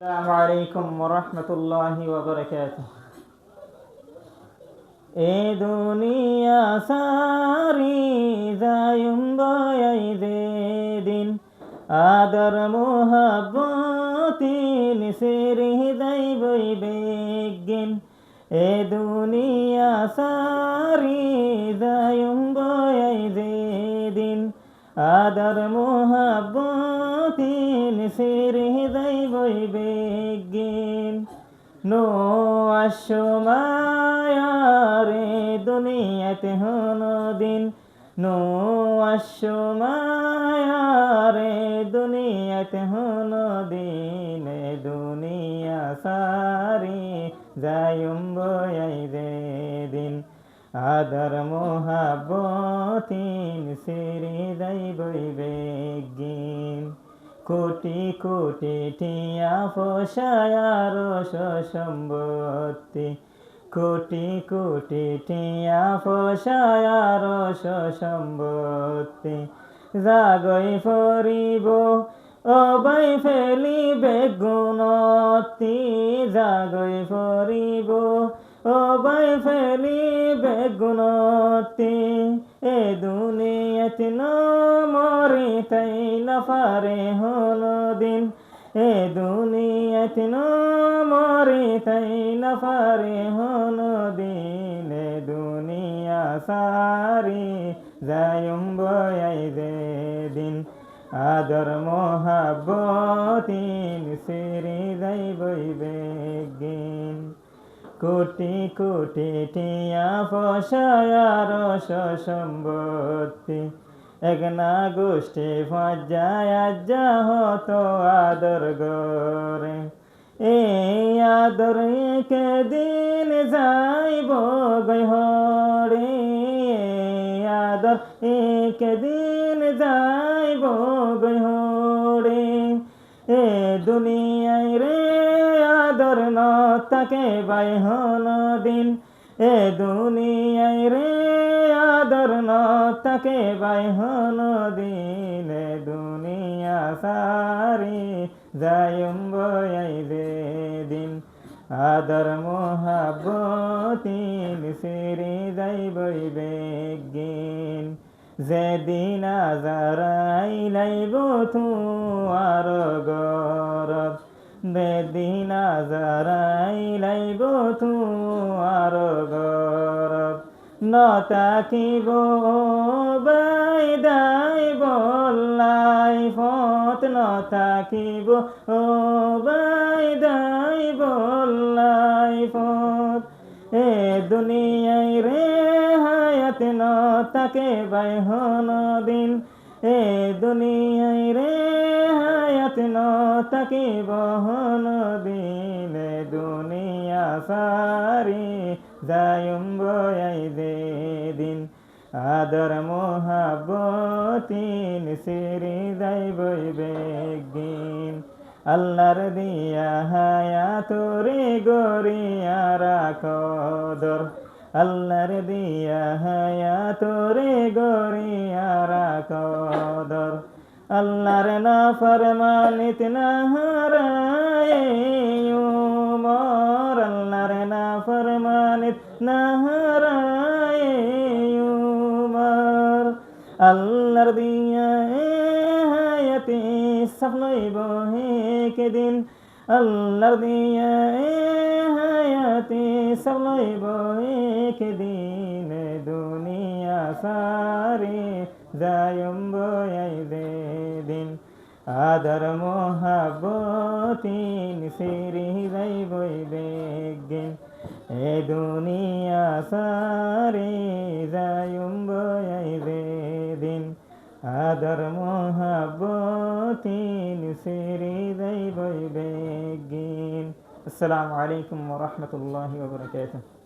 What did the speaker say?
আসসালামু আলাইকুম ওয়া রাহমাতুল্লাহি ওয়া বারাকাতুহু। এ দুনিয়া সারি যায়ুম বয়াই দিন আদর মোহাব্বতি নিসিরি হৃদয় বই বেগিন। এ দুনিয়া সারি যায়ুম বয়াই দিন আদর মোহাব্বতি নিসিরি হৃদয় বই বেগিন। নো আসময়ারে দুনিয়াতে হনো দিন, নো আসময়ারে দুনিয়াতে হনো দিন। দুনিয়া সারি যায়ুম বয়াই দিন আদর মোহাব্বতিন সিরি দাই বই বেগিন। কোটি কোটি টিয়া ফসায়ার সম্পত্তি, কোটি কোটি টিয়া ফসায়ার সম্পত্তি জাগই ফরিব অবাই ফেলিবে গুণতি, জাগই ফরিব অবাই ফেলিবে গুণতি। এ দুনিয়াতে মরি তাই না পারে হলো দিন, এ দুনিয়াতে মরি তাই না পারে হলো দিন। এ দুনিয়া সারি যায়ুম বয়াই দিন আদর মোহাব্বতিন সিরি যাই বই বেগিন। কোটি কোটি টিয়া ফসায়ার সম্পত্তি একনা গোষ্ঠী ফজায় হত আদর গরে। এই আদর একদিন যাইব গহরে, আদর একদিন যাইব গহরে। এ দুনিয়ায় রে আদর ন তাকে বাই হল দিন, এ দুনিয়ায় রে আদর ন তাকে বাই হল দিন। এ দুনিয়া সারি যায়ুম বয়াই দিন আদর মোহাব্বতিন সিরি যাই বই বেগিন। যেদিন আজারাই লাইব তুয়ার গরব, যেদিন আজারাই লাইব তুয়ার গরব। নতাকিব বাইদাই বল্লাই ফত, নতাকিব বাইদাই বল্লাই ফত। এ দুনিয়ায় রে হায়াত ন তাকে বাই হল দিন, এ দুনিয়ায় রে হায়াত ন তাকে বহল দিন। এ দুনিয়া সারি যায়ুম বয়াই দিন আদর মোহাব্বতিন সিরি যাই বই বেগিন। আল্লাহর দিয়া হায়াত রে গরিয়া রাখো দর, আল্লাহর দিয়া হায়াত রে গরিয়া রাখো দর। আল্লাহর না ফরমানিত না হারায়ে উমর, আল্লাহর না ফরমানিত না হারায়ে উমর। আল্লাহর দিয়া হায়াতে সফলইব একদিন, আল্লাহর দিয়া হায়াতে সফলইব একদিন। দুনিয়া সারি যায়ুম বয়াই দিন আদর মোহাব্বতিন সিরি যাই বই বেগিন। এ দুনিয়া সারি যায়ুম বয়াই দিন আদর মোহাব্বতিন সিরি যাই বই বেগিন। আসসালামু আলাইকুম ওয়া রাহমাতুল্লাহি ওয়া বারাকাতুহু।